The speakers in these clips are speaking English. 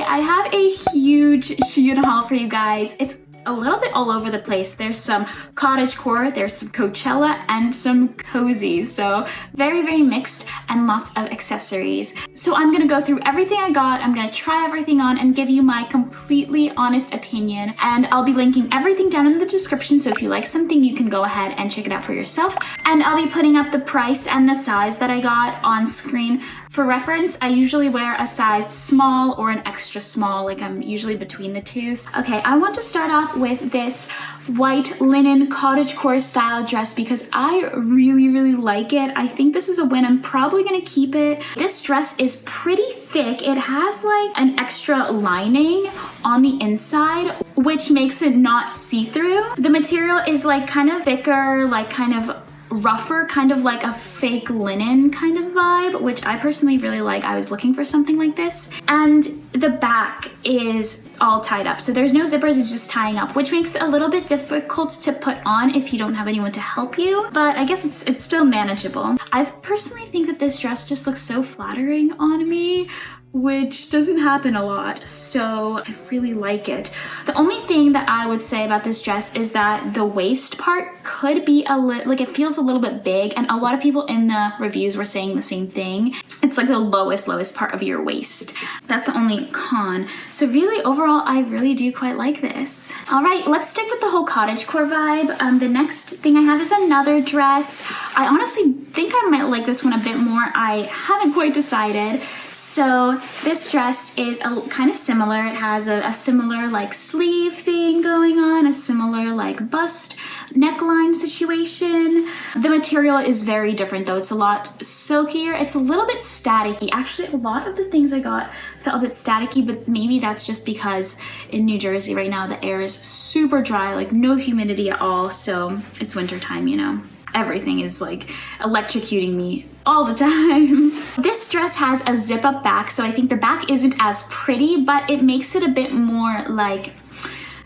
I have a huge SHEIN haul for you guys. It's a little bit all over the place. There's some cottagecore, there's some Coachella, and some cozies. So very, very mixed and lots of accessories. So I'm gonna go through everything I got. I'm gonna try everything on and give you my completely honest opinion. And I'll be linking everything down in the description. So if you like something, you can go ahead and check it out for yourself. And I'll be putting up the price and the size that I got on screen. For reference, I usually wear a size small or an extra small, like I'm usually between the two. Okay, I want to start off with this white linen cottagecore style dress because I really, really like it. I think this is a win. I'm probably gonna keep it. This dress is pretty thick. It has like an extra lining on the inside, which makes it not see-through. The material is like kind of thicker, like kind of rougher, kind of like a fake linen kind of vibe, which I personally really like. I was looking for something like this. And the back is all tied up. So there's no zippers, it's just tying up, which makes it a little bit difficult to put on if you don't have anyone to help you. But I guess it's still manageable. I personally think that this dress just looks so flattering on me, which doesn't happen a lot, so I really like it. The only thing that I would say about this dress is that the waist part could be a little, like it feels a little bit big, and a lot of people in the reviews were saying the same thing. It's like the lowest part of your waist. That's the only con. So really, overall, I really do quite like this. All right, let's stick with the whole cottagecore vibe. The next thing I have is another dress. I honestly think I might like this one a bit more. I haven't quite decided. So this dress is kind of similar. It has a similar like sleeve thing going on, a similar like bust neckline situation. The material is very different though. It's a lot silkier. It's a little bit staticky. Actually, a lot of the things I got felt a bit staticky, but maybe that's just because in New Jersey right now, the air is super dry, like no humidity at all. So it's winter time, you know. Everything is like electrocuting me all the time. This dress has a zip up back, so I think the back isn't as pretty, but it makes it a bit more like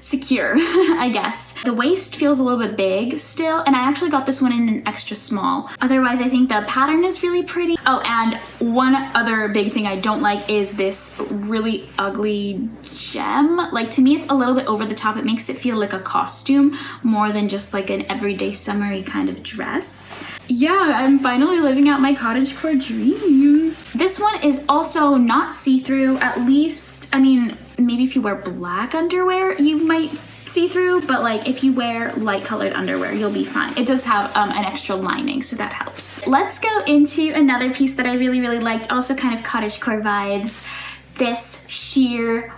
secure, I guess. The waist feels a little bit big still, and I actually got this one in an extra small. Otherwise, I think the pattern is really pretty. Oh, and one other big thing I don't like is this really ugly gem. Like, to me, it's a little bit over the top. It makes it feel like a costume more than just like an everyday summery kind of dress. Yeah, I'm finally living out my cottagecore dreams. This one is also not see-through, at least, I mean, maybe if you wear black underwear, you might see through, but like if you wear light colored underwear, you'll be fine. It does have an extra lining, so that helps. Let's go into another piece that I really, really liked, also kind of cottagecore vibes. This sheer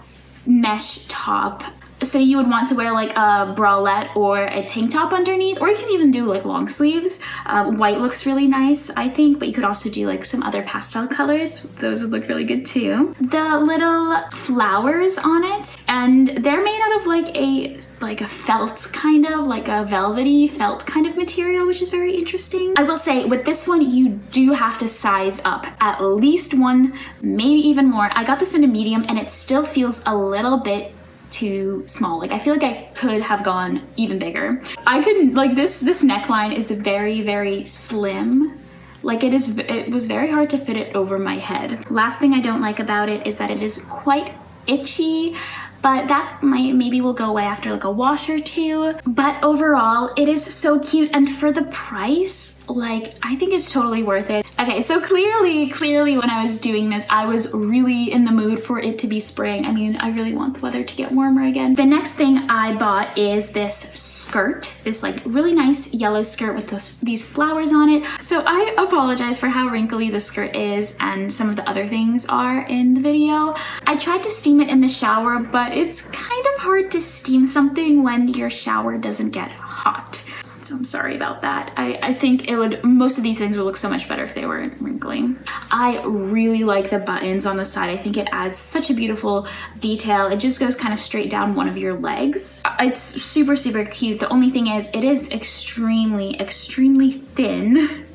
mesh top. So you would want to wear like a bralette or a tank top underneath, or you can even do like long sleeves. White looks really nice, I think, but you could also do like some other pastel colors. Those would look really good too. The little flowers on it, and they're made out of like a felt kind of, like a velvety felt kind of material, which is very interesting. I will say with this one, you do have to size up at least one, maybe even more. I got this in a medium and it still feels a little bit too small. Like I feel like I could have gone even bigger. I couldn't, like this neckline is very, very slim. Like it was very hard to fit it over my head. Last thing I don't like about it is that it is quite itchy, but that maybe will go away after like a wash or two. But overall, it is so cute, and for the price, like I think it's totally worth it. Okay, so clearly when I was doing this, I was really in the mood for it to be spring. I mean, I really want the weather to get warmer again. The next thing I bought is this skirt, this like really nice yellow skirt with these flowers on it. So I apologize for how wrinkly the skirt is and some of the other things are in the video. I tried to steam it in the shower, but it's kind of hard to steam something when your shower doesn't get hot. So I'm sorry about that. I think most of these things would look so much better if they weren't wrinkly. I really like the buttons on the side. I think it adds such a beautiful detail. It just goes kind of straight down one of your legs. It's super, super cute. The only thing is it is extremely, extremely thin.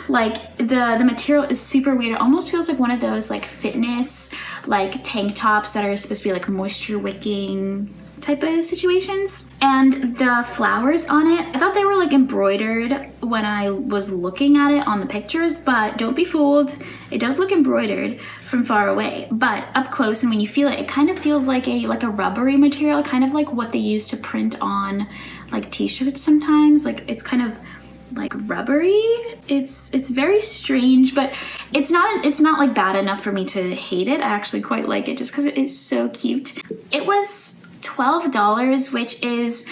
Like the material is super weird. It almost feels like one of those like fitness, like tank tops that are supposed to be like moisture wicking type of situations. And the flowers on it, I thought they were like embroidered when I was looking at it on the pictures, but don't be fooled. It does look embroidered from far away, but up close and when you feel it, it kind of feels like a rubbery material, kind of like what they use to print on like t-shirts sometimes. Like it's kind of like rubbery. It's very strange, but it's not like bad enough for me to hate it. I actually quite like it just because it is so cute. It was $12, which is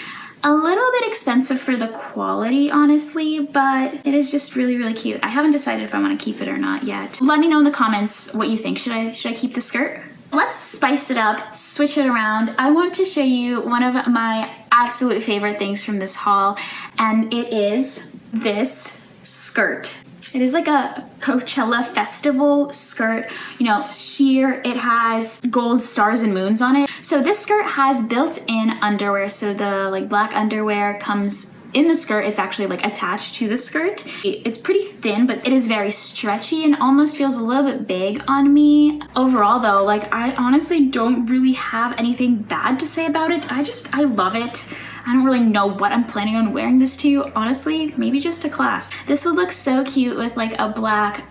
a little bit expensive for the quality, honestly, but it is just really, really cute. I haven't decided if I want to keep it or not yet. Let me know in the comments what you think. Should I keep the skirt? Let's spice it up, switch it around. I want to show you one of my absolute favorite things from this haul, and it is this skirt. It is like a Coachella festival skirt, you know, sheer. It has gold stars and moons on it. So this skirt has built-in underwear. So the like black underwear comes in the skirt. It's actually like attached to the skirt. It's pretty thin, but it is very stretchy and almost feels a little bit big on me. Overall though, like I honestly don't really have anything bad to say about it. I love it. I don't really know what I'm planning on wearing this to, honestly. Maybe just to class. This would look so cute with like a black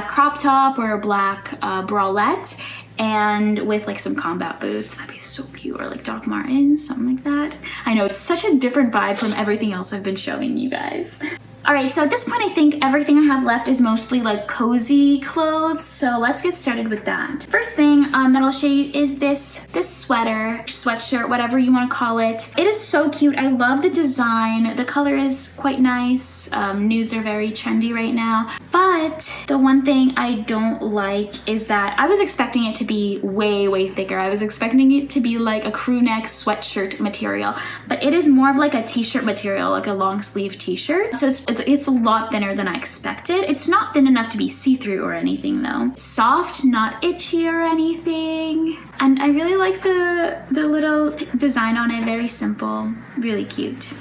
crop top or a black bralette, and with like some combat boots. That'd be so cute. Or like Doc Martens, something like that. I know it's such a different vibe from everything else I've been showing you guys. All right, so at this point, I think everything I have left is mostly like cozy clothes. So let's get started with that. First thing that I'll show you is this sweater, sweatshirt, whatever you want to call it. It is so cute. I love the design. The color is quite nice. Nudes are very trendy right now. But the one thing I don't like is that I was expecting it to be way, way thicker. I was expecting it to be like a crewneck sweatshirt material, but it is more of like a t-shirt material, like a long sleeve t-shirt. So it's a lot thinner than I expected. It's not thin enough to be see-through or anything though. It's soft, not itchy or anything. And I really like the little design on it, very simple, really cute.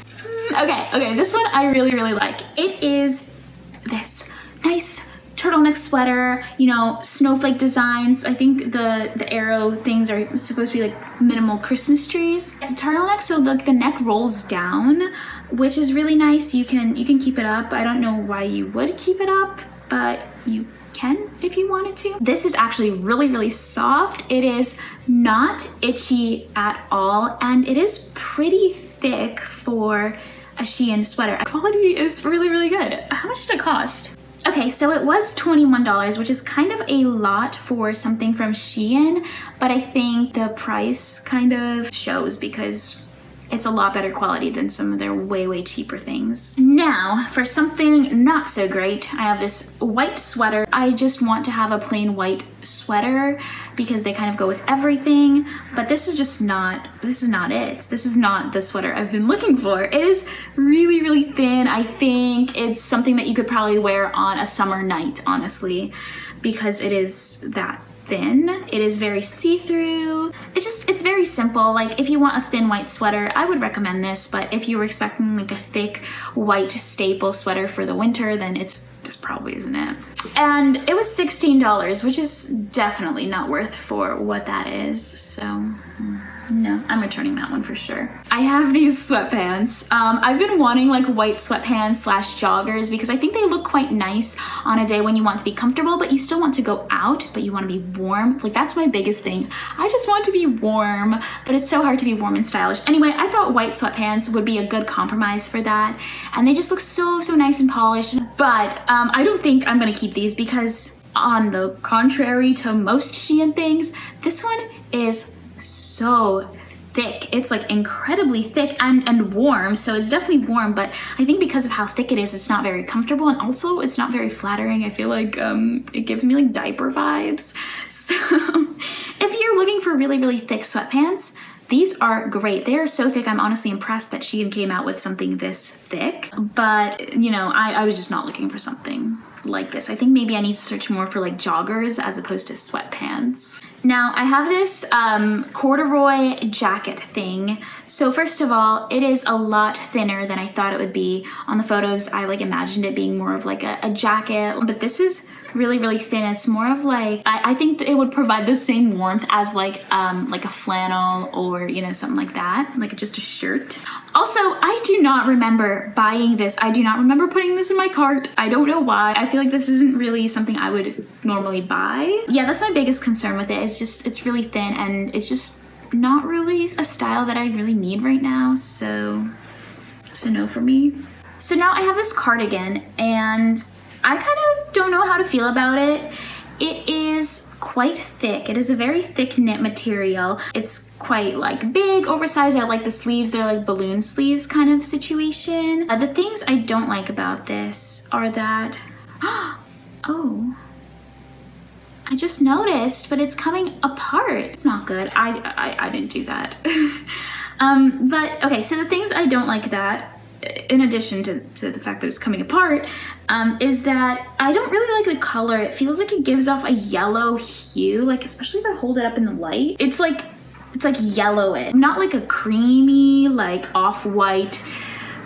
Okay, this one I really, really like. It is this nice turtleneck sweater, you know, snowflake designs. I think the arrow things are supposed to be like minimal Christmas trees. It's a turtleneck, so like the neck rolls down, which is really nice. You can keep it up. I don't know why you would keep it up, but you can if you wanted to. This is actually really, really soft. It is not itchy at all, and it is pretty thick for a SHEIN sweater. Quality is really, really good. How much did it cost? Okay, so it was $21, which is kind of a lot for something from SHEIN, but I think the price kind of shows because it's a lot better quality than some of their way, way cheaper things. Now, for something not so great, I have this white sweater. I just want to have a plain white sweater because they kind of go with everything, but this is not it. This is not the sweater I've been looking for. It is really, really thin. I think it's something that you could probably wear on a summer night, honestly, because it is that thin. It is very see-through. It's very simple. Like if you want a thin white sweater, I would recommend this, but if you were expecting like a thick white staple sweater for the winter, then this probably isn't it. And it was $16, which is definitely not worth for what that is. So no, I'm returning that one for sure. I have these sweatpants. I've been wanting like white sweatpants slash joggers because I think they look quite nice on a day when you want to be comfortable, but you still want to go out, but you want to be warm. Like that's my biggest thing. I just want to be warm, but it's so hard to be warm and stylish. Anyway, I thought white sweatpants would be a good compromise for that. And they just look so, so nice and polished. But I don't think I'm gonna keep these because on the contrary to most SHEIN things, this one is so thick. It's like incredibly thick and warm, so it's definitely warm, but I think because of how thick it is, it's not very comfortable, and also it's not very flattering. I feel like it gives me like diaper vibes. So if you're looking for really, really thick sweatpants, these are great. They are so thick. I'm honestly impressed that SHEIN came out with something this thick, but you know, I was just not looking for something like this. I think maybe I need to search more for like joggers as opposed to sweatpants. Now I have this corduroy jacket thing. So first of all, it is a lot thinner than I thought it would be. On the photos, I like imagined it being more of like a jacket, but this is really, really thin. It's more of like, I think that it would provide the same warmth as like a flannel or, you know, something like that, like just a shirt. Also, I do not remember buying this. I do not remember putting this in my cart. I don't know why. I feel like this isn't really something I would normally buy. Yeah, that's my biggest concern with it. It's just, it's really thin and it's just not really a style that I really need right now. So no for me. So now I have this cardigan and I kind of don't know how to feel about it. It is quite thick. It is a very thick knit material. It's quite like big, oversized. I like the sleeves. They're like balloon sleeves kind of situation. The things I don't like about this are that, oh, I just noticed, but it's coming apart. It's not good. I didn't do that. But okay, so the things I don't like that, in addition to the fact that it's coming apart, is that I don't really like the color. It feels like it gives off a yellow hue, like especially if I hold it up in the light. It's like yellowish, not like a creamy, like off-white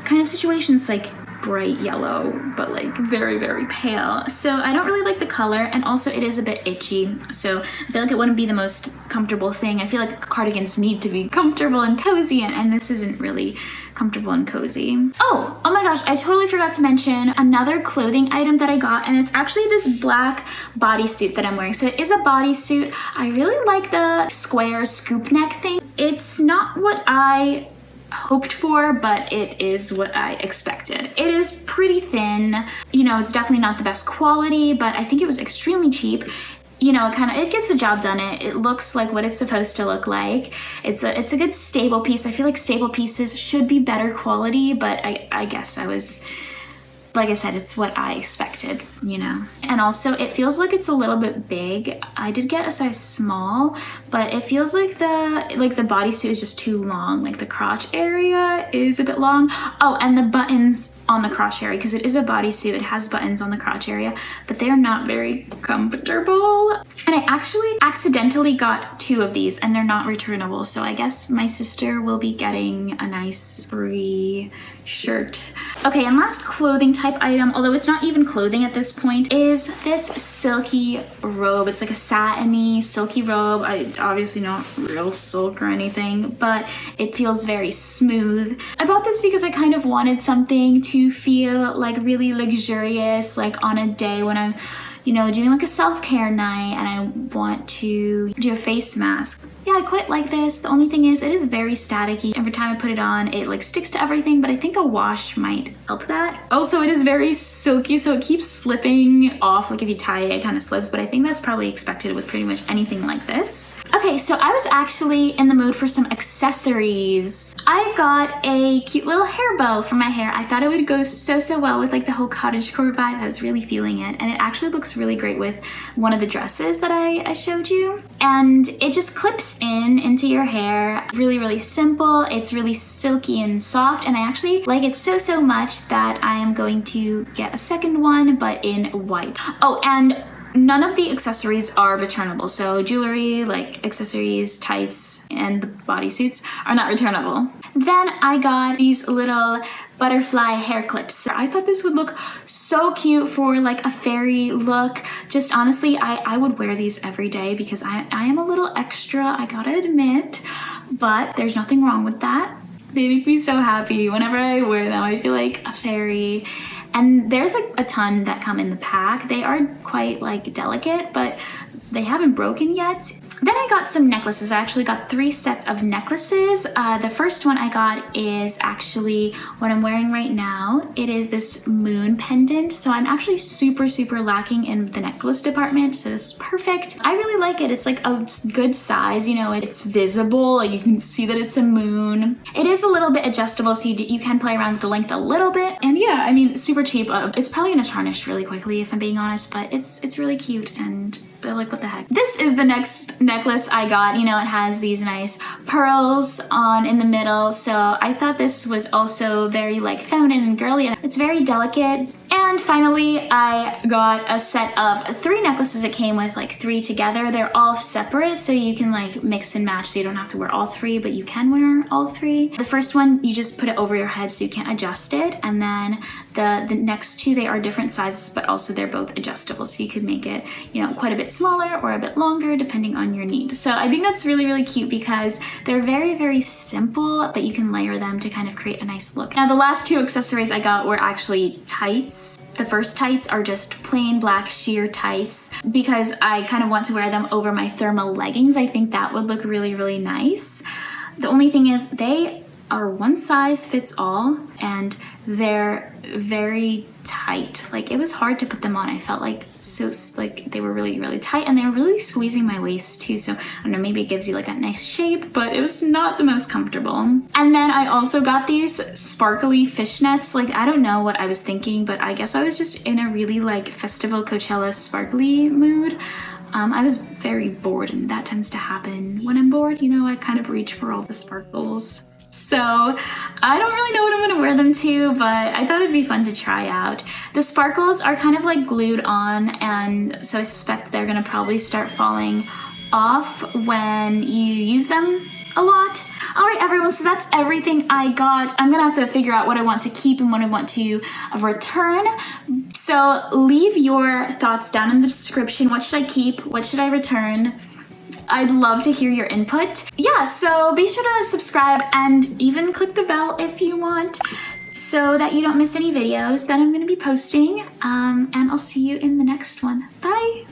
kind of situation. It's like bright yellow, but like very, very pale. So I don't really like the color, and also it is a bit itchy. So I feel like it wouldn't be the most comfortable thing. I feel like cardigans need to be comfortable and cozy, and this isn't really comfortable and cozy. Oh my gosh, I totally forgot to mention another clothing item that I got, and it's actually this black bodysuit that I'm wearing. So it is a bodysuit. I really like the square scoop neck thing. It's not what I hoped for, but it is what I expected. It is pretty thin. You know, it's definitely not the best quality, but I think it was extremely cheap. You know, it gets the job done. It looks like what it's supposed to look like. It's a good stable piece. I feel like stable pieces should be better quality, but I guess I was, like I said, it's what I expected, you know. And also it feels like it's a little bit big. I did get a size small, but it feels like the bodysuit is just too long. Like the crotch area is a bit long. Oh, and the buttons on the crotch area, because it is a bodysuit, it has buttons on the crotch area, but they are not very comfortable. And I actually accidentally got 2 of these and they're not returnable. So I guess my sister will be getting a nice free shirt. Okay, and last clothing type item, although it's not even clothing at this point, is this silky robe. It's like a satiny silky robe. Obviously not real silk or anything, but it feels very smooth. I bought this because I kind of wanted something to feel like really luxurious, like on a day when I'm, you know, doing like a self-care night and I want to do a face mask. Yeah, I quite like this. The only thing is it is very staticky. Every time I put it on, it like sticks to everything, but I think a wash might help that. Also, it is very silky, so it keeps slipping off. Like if you tie it, it kind of slips, but I think that's probably expected with pretty much anything like this. Okay, so I was actually in the mood for some accessories. I got a cute little hair bow for my hair. I thought it would go so well with like the whole cottagecore vibe. I was really feeling it, and it actually looks really great with one of the dresses that I showed you. And it just clips into your hair. Really, really simple. It's really silky and soft, and I actually like it so much that I am going to get a second one, but in white. Oh, and none of the accessories are returnable. So jewelry, like accessories, tights, and the bodysuits are not returnable. Then I got these little butterfly hair clips. I thought this would look so cute for like a fairy look. Just honestly, I would wear these every day because I am a little extra, I gotta admit, but there's nothing wrong with that. They make me so happy. Whenever I wear them, I feel like a fairy. And there's like a ton that come in the pack. They are quite like delicate, but they haven't broken yet. Then I got some necklaces. I actually got 3 sets of necklaces. The first one I got is actually what I'm wearing right now. It is this moon pendant. So I'm actually super lacking in the necklace department. So this is perfect. I really like it. It's like a good size, you know, it's visible. Like you can see that it's a moon. It is a little bit adjustable, so you can play around with the length a little bit. And yeah, I mean, super cheap. It's probably gonna tarnish really quickly if I'm being honest, but it's really cute and like, what the heck. This is the next necklace I got. You know, it has these nice pearls on in the middle, so I thought this was also very like feminine and girly, and it's very delicate. And And finally, I got a set of 3 necklaces. It came with like 3 together. They're all separate, so you can like mix and match, so you don't have to wear all 3, but you can wear all 3. The first one, you just put it over your head so you can't adjust it. And then the next 2, they are different sizes, but also they're both adjustable. So you could make it, you know, quite a bit smaller or a bit longer depending on your need. So I think that's really, really cute because they're very, very simple, but you can layer them to kind of create a nice look. Now the last 2 accessories I got were actually tights. The first tights are just plain black sheer tights because I kind of want to wear them over my thermal leggings. I think that would look really, really nice. The only thing is they are one size fits all and they're very tight. Like it was hard to put them on. I felt like they were really, really tight and they were really squeezing my waist too. So I don't know, maybe it gives you like a nice shape, but it was not the most comfortable. And then I also got these sparkly fishnets. Like I don't know what I was thinking, but I guess I was just in a really like festival Coachella sparkly mood. I was very bored, and that tends to happen when I'm bored. You know, I kind of reach for all the sparkles. So I don't really know what I'm gonna wear them to, but I thought it'd be fun to try out. The sparkles are kind of like glued on, and so I suspect they're gonna probably start falling off when you use them a lot. All right, everyone, so that's everything I got. I'm gonna have to figure out what I want to keep and what I want to return. So leave your thoughts down in the description. What should I keep? What should I return? I'd love to hear your input. Yeah, so be sure to subscribe and even click the bell if you want so that you don't miss any videos that I'm gonna be posting. And I'll see you in the next one. Bye.